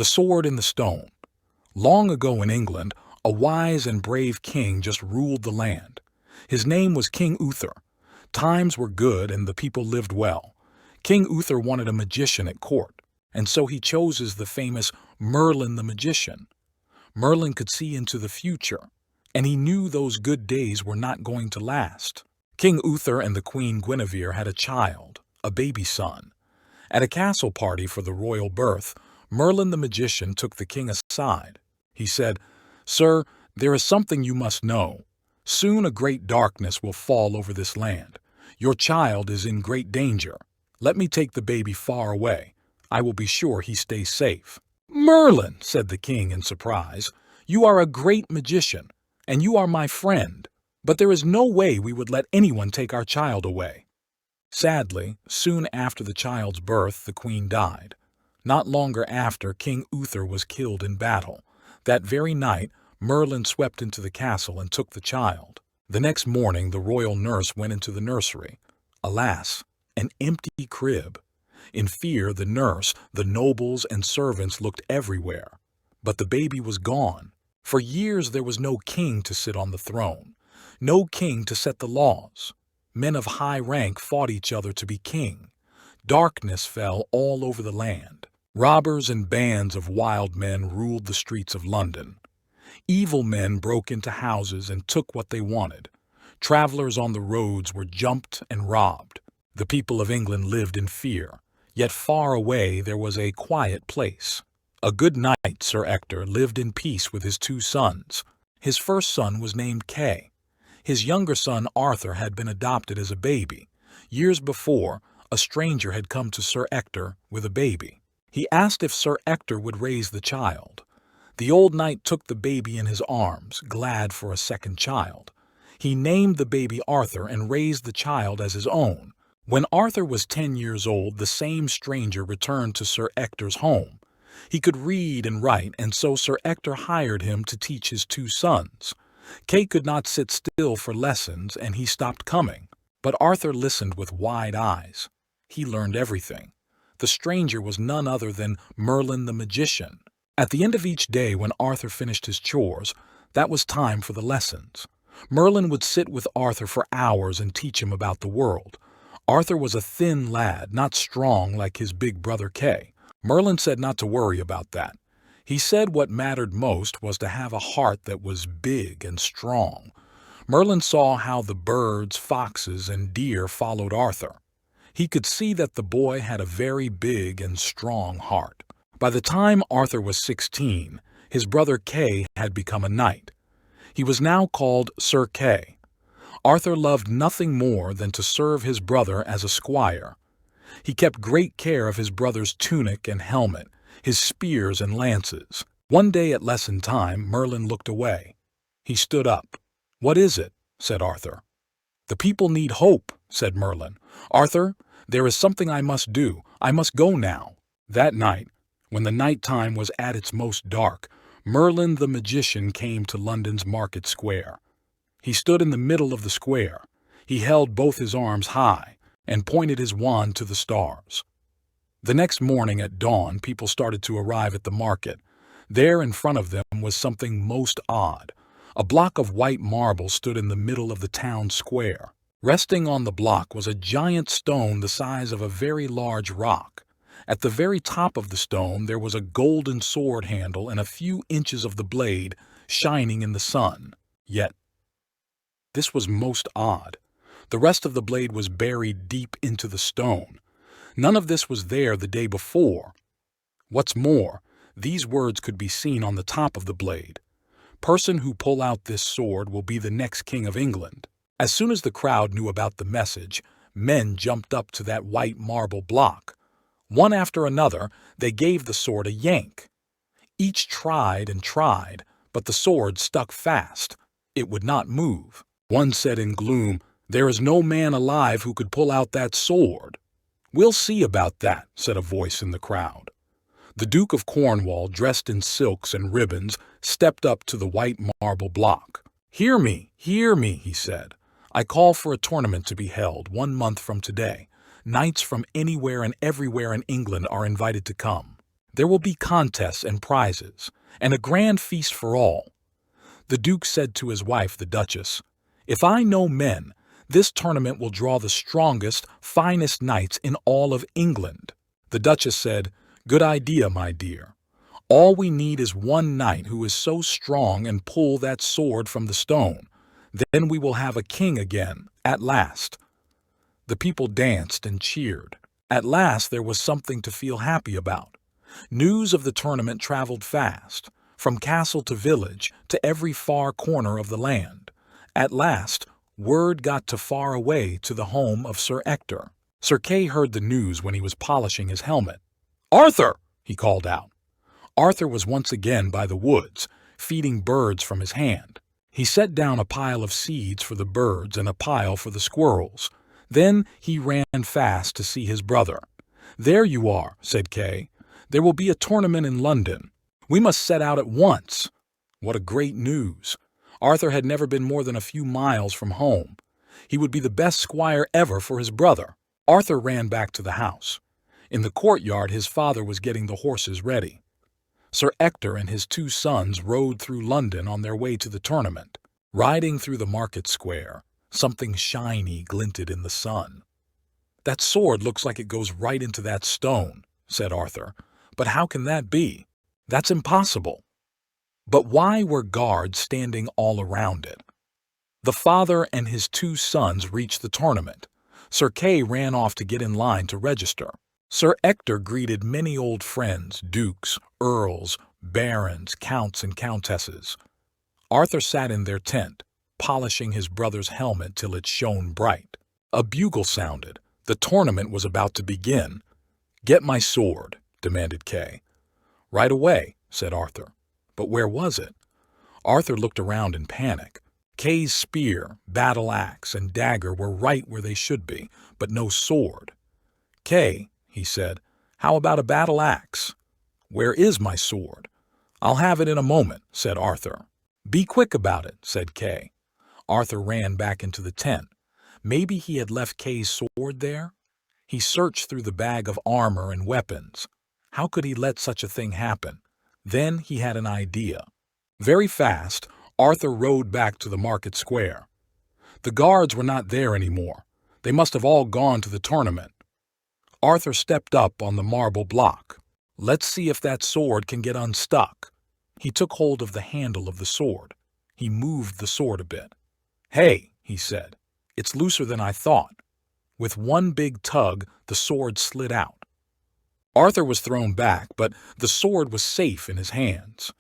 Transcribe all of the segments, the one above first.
The Sword in the Stone. Long ago in England, a wise and brave king just ruled the land. His name was King Uther. Times were good and the people lived well. King Uther wanted a magician at court, and so he chose the famous Merlin the magician. Merlin could see into the future, and he knew those good days were not going to last. King Uther and the Queen Guinevere had a child, a baby son. At a castle party for the royal birth, Merlin the magician took the king aside. He said, "Sir, there is something you must know. Soon a great darkness will fall over this land. Your child is in great danger. Let me take the baby far away. I will be sure he stays safe." "Merlin," said the king in surprise, "you are a great magician, and you are my friend, but there is no way we would let anyone take our child away." Sadly, soon after the child's birth, the queen died. Not longer after, King Uther was killed in battle. That very night, Merlin swept into the castle and took the child. The next morning, the royal nurse went into the nursery. Alas, an empty crib. In fear, the nurse, the nobles, and servants looked everywhere. But the baby was gone. For years there was no king to sit on the throne, no king to set the laws. Men of high rank fought each other to be king. Darkness fell all over the land. Robbers and bands of wild men ruled the streets of London. Evil men broke into houses and took what they wanted. Travelers on the roads were jumped and robbed. The people of England lived in fear. Yet far away there was a quiet place. A good knight, Sir Ector, lived in peace with his 2 sons. His first son was named Kay. His younger son Arthur had been adopted as a baby. Years before, a stranger had come to Sir Ector with a baby. He asked if Sir Ector would raise the child. The old knight took the baby in his arms, glad for a second child. He named the baby Arthur and raised the child as his own. When Arthur was 10 years old, the same stranger returned to Sir Ector's home. He could read and write, and so Sir Ector hired him to teach his 2 sons. Kay could not sit still for lessons, and he stopped coming. But Arthur listened with wide eyes. He learned everything. The stranger was none other than Merlin the magician. At the end of each day, when Arthur finished his chores, that was time for the lessons. Merlin would sit with Arthur for hours and teach him about the world. Arthur was a thin lad, not strong like his big brother Kay. Merlin said not to worry about that. He said what mattered most was to have a heart that was big and strong. Merlin saw how the birds, foxes, and deer followed Arthur. He could see that the boy had a very big and strong heart. By the time Arthur was 16, his brother Kay had become a knight. He was now called Sir Kay. Arthur loved nothing more than to serve his brother as a squire. He kept great care of his brother's tunic and helmet, his spears and lances. One day at lesson time, Merlin looked away. He stood up. "What is it?" said Arthur. "The people need hope," said Merlin. "Arthur, there is something I must do. I must go now." That night, when the night time was at its most dark, Merlin the magician came to London's market square. He stood in the middle of the square. He held both his arms high and pointed his wand to the stars. The next morning at dawn, people started to arrive at the market. There in front of them was something most odd. A block of white marble stood in the middle of the town square. Resting on the block was a giant stone the size of a very large rock. At the very top of the stone there was a golden sword handle and a few inches of the blade shining in the sun. Yet, this was most odd. The rest of the blade was buried deep into the stone. None of this was there the day before. What's more, these words could be seen on the top of the blade. "Person who pull out this sword will be the next king of England." As soon as the crowd knew about the message, men jumped up to that white marble block. One after another, they gave the sword a yank. Each tried and tried, but the sword stuck fast. It would not move. One said in gloom, "There is no man alive who could pull out that sword." "We'll see about that," said a voice in the crowd. The Duke of Cornwall, dressed in silks and ribbons, stepped up to the white marble block. Hear me," he said. "I call for a tournament to be held 1 month from today. Knights from anywhere and everywhere in England are invited to come. There will be contests and prizes, and a grand feast for all. The Duke said to his wife, the Duchess, "If I know men, this tournament will draw the strongest, finest knights in all of England." The Duchess said, "Good idea, my dear. All we need is one knight who is so strong and pull that sword from the stone. Then we will have a king again, at last." The people danced and cheered. At last there was something to feel happy about. News of the tournament traveled fast, from castle to village, to every far corner of the land. At last, word got to far away to the home of Sir Ector. Sir Kay heard the news when he was polishing his helmet. "Arthur!" he called out. Arthur was once again by the woods, feeding birds from his hand. He set down a pile of seeds for the birds and a pile for the squirrels. Then he ran fast to see his brother. "There you are," said Kay. "There will be a tournament in London. We must set out at once." What a great news! Arthur had never been more than a few miles from home. He would be the best squire ever for his brother. Arthur ran back to the house. In the courtyard his father was getting the horses ready. Sir Ector and his 2 sons rode through London on their way to the tournament. Riding through the market square, something shiny glinted in the sun. "That sword looks like it goes right into that stone," said Arthur. "But how can that be? That's impossible." But why were guards standing all around it? The father and his 2 sons reached the tournament. Sir Kay ran off to get in line to register. Sir Ector greeted many old friends, dukes, earls, barons, counts, and countesses. Arthur sat in their tent, polishing his brother's helmet till it shone bright. A bugle sounded. The tournament was about to begin. "Get my sword," demanded Kay. "Right away," said Arthur. But where was it? Arthur looked around in panic. Kay's spear, battle axe, and dagger were right where they should be, but no sword. "Kay," he said, "how about a battle axe?" "Where is my sword?" "I'll have it in a moment," said Arthur. "Be quick about it," said Kay. Arthur ran back into the tent. Maybe he had left Kay's sword there? He searched through the bag of armor and weapons. How could he let such a thing happen? Then he had an idea. Very fast, Arthur rode back to the market square. The guards were not there anymore. They must have all gone to the tournament. Arthur stepped up on the marble block. "Let's see if that sword can get unstuck." He took hold of the handle of the sword. He moved the sword a bit. "Hey," he said, "it's looser than I thought." With one big tug, the sword slid out. Arthur was thrown back, but the sword was safe in his hands.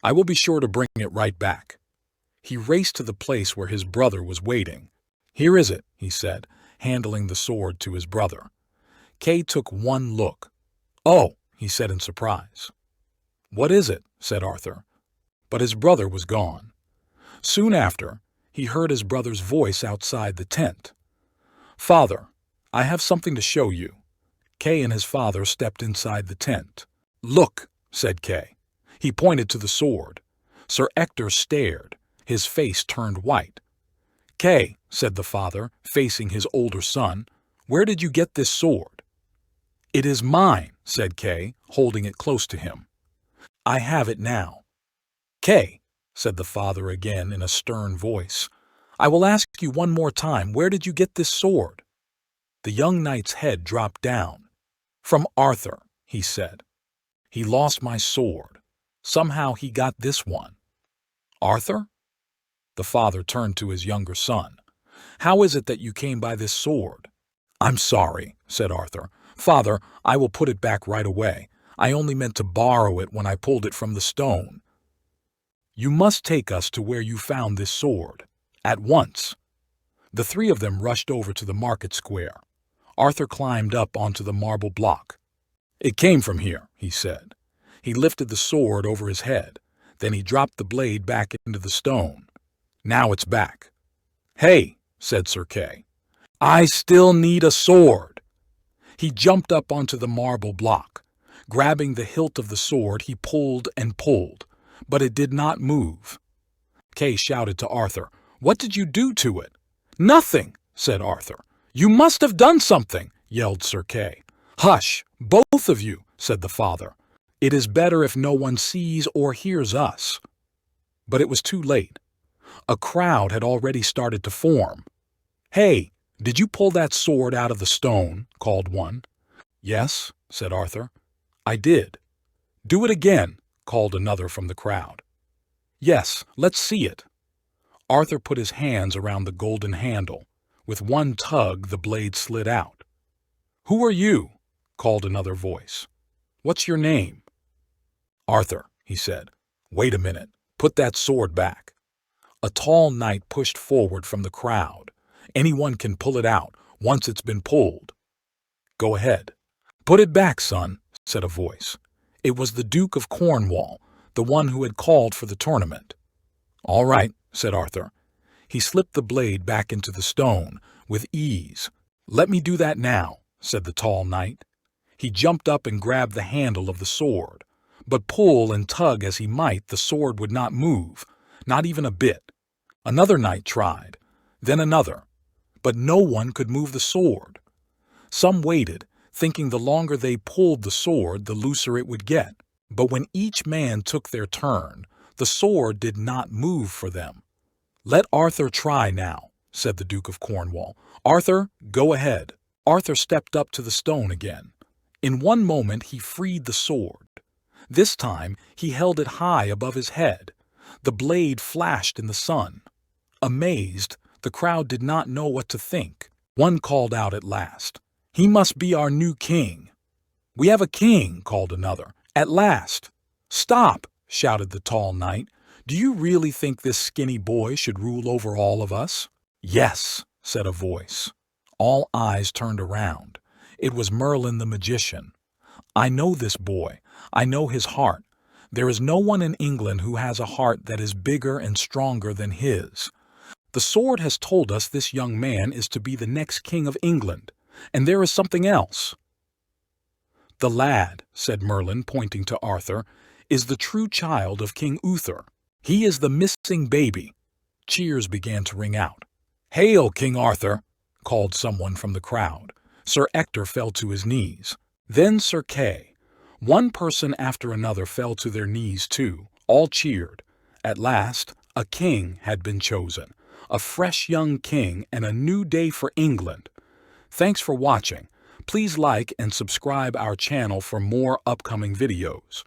"I will be sure to bring it right back." He raced to the place where his brother was waiting. "Here is it," he said, handling the sword to his brother. Kay took one look. "Oh," he said in surprise. "What is it?" said Arthur. But his brother was gone. Soon after, he heard his brother's voice outside the tent. "Father, I have something to show you." Kay and his father stepped inside the tent. "Look," said Kay. He pointed to the sword. Sir Ector stared. His face turned white. "Kay," said the father, facing his older son, "where did you get this sword?" "It is mine," said Kay, holding it close to him. "I have it now." "Kay," said the father again in a stern voice, "I will ask you one more time, where did you get this sword?" The young knight's head dropped down. "From Arthur," he said. "He lost my sword. Somehow he got this one." "Arthur?" The father turned to his younger son. "How is it that you came by this sword?" "I'm sorry," said Arthur. "Father, I will put it back right away. I only meant to borrow it when I pulled it from the stone." "You must take us to where you found this sword. At once." The 3 of them rushed over to the market square. Arthur climbed up onto the marble block. "It came from here," he said. He lifted the sword over his head. Then he dropped the blade back into the stone. "Now it's back." "Hey," said Sir Kay, "I still need a sword." He jumped up onto the marble block. Grabbing the hilt of the sword, he pulled and pulled, but it did not move. Kay shouted to Arthur, "What did you do to it?" "Nothing," said Arthur. "You must have done something," yelled Sir Kay. "Hush, both of you," said the father. It is better if no one sees or hears us." But it was too late. A crowd had already started to form. "Hey, did you pull that sword out of the stone?" called one. "Yes," said Arthur. "I did." "Do it again," called another from the crowd. "Yes, let's see it." Arthur put his hands around the golden handle. With one tug, the blade slid out. "Who are you?" called another voice. "What's your name?" "Arthur," he said. "Wait a minute. Put that sword back." A tall knight pushed forward from the crowd. "Anyone can pull it out once it's been pulled." "Go ahead." "Put it back, son," said a voice. It was the Duke of Cornwall, the one who had called for the tournament. "All right," said Arthur. He slipped the blade back into the stone with ease. "Let me do that now," said the tall knight. He jumped up and grabbed the handle of the sword. But pull and tug as he might, the sword would not move, not even a bit. Another knight tried, then another, but no one could move the sword. Some waited, thinking the longer they pulled the sword, the looser it would get. But when each man took their turn, the sword did not move for them. "Let Arthur try now," said the Duke of Cornwall. "Arthur, go ahead." Arthur stepped up to the stone again. In one moment he freed the sword. This time he held it high above his head. The blade flashed in the sun. Amazed, the crowd did not know what to think. One called out at last, "He must be our new king." "We have a king," called another. "At last." "Stop," shouted the tall knight. "Do you really think this skinny boy should rule over all of us?" "Yes," said a voice. All eyes turned around. It was Merlin the magician. "I know this boy. I know his heart. There is no one in England who has a heart that is bigger and stronger than his. The sword has told us this young man is to be the next king of England, and there is something else." "The lad," said Merlin, pointing to Arthur, "is the true child of King Uther. He is the missing baby." Cheers began to ring out. "Hail, King Arthur!" called someone from the crowd. Sir Ector fell to his knees. Then Sir Kay. One person after another fell to their knees too. All cheered. At last, a king had been chosen. A fresh young king and a new day for England. Thanks for watching. Please like and subscribe our channel for more upcoming videos.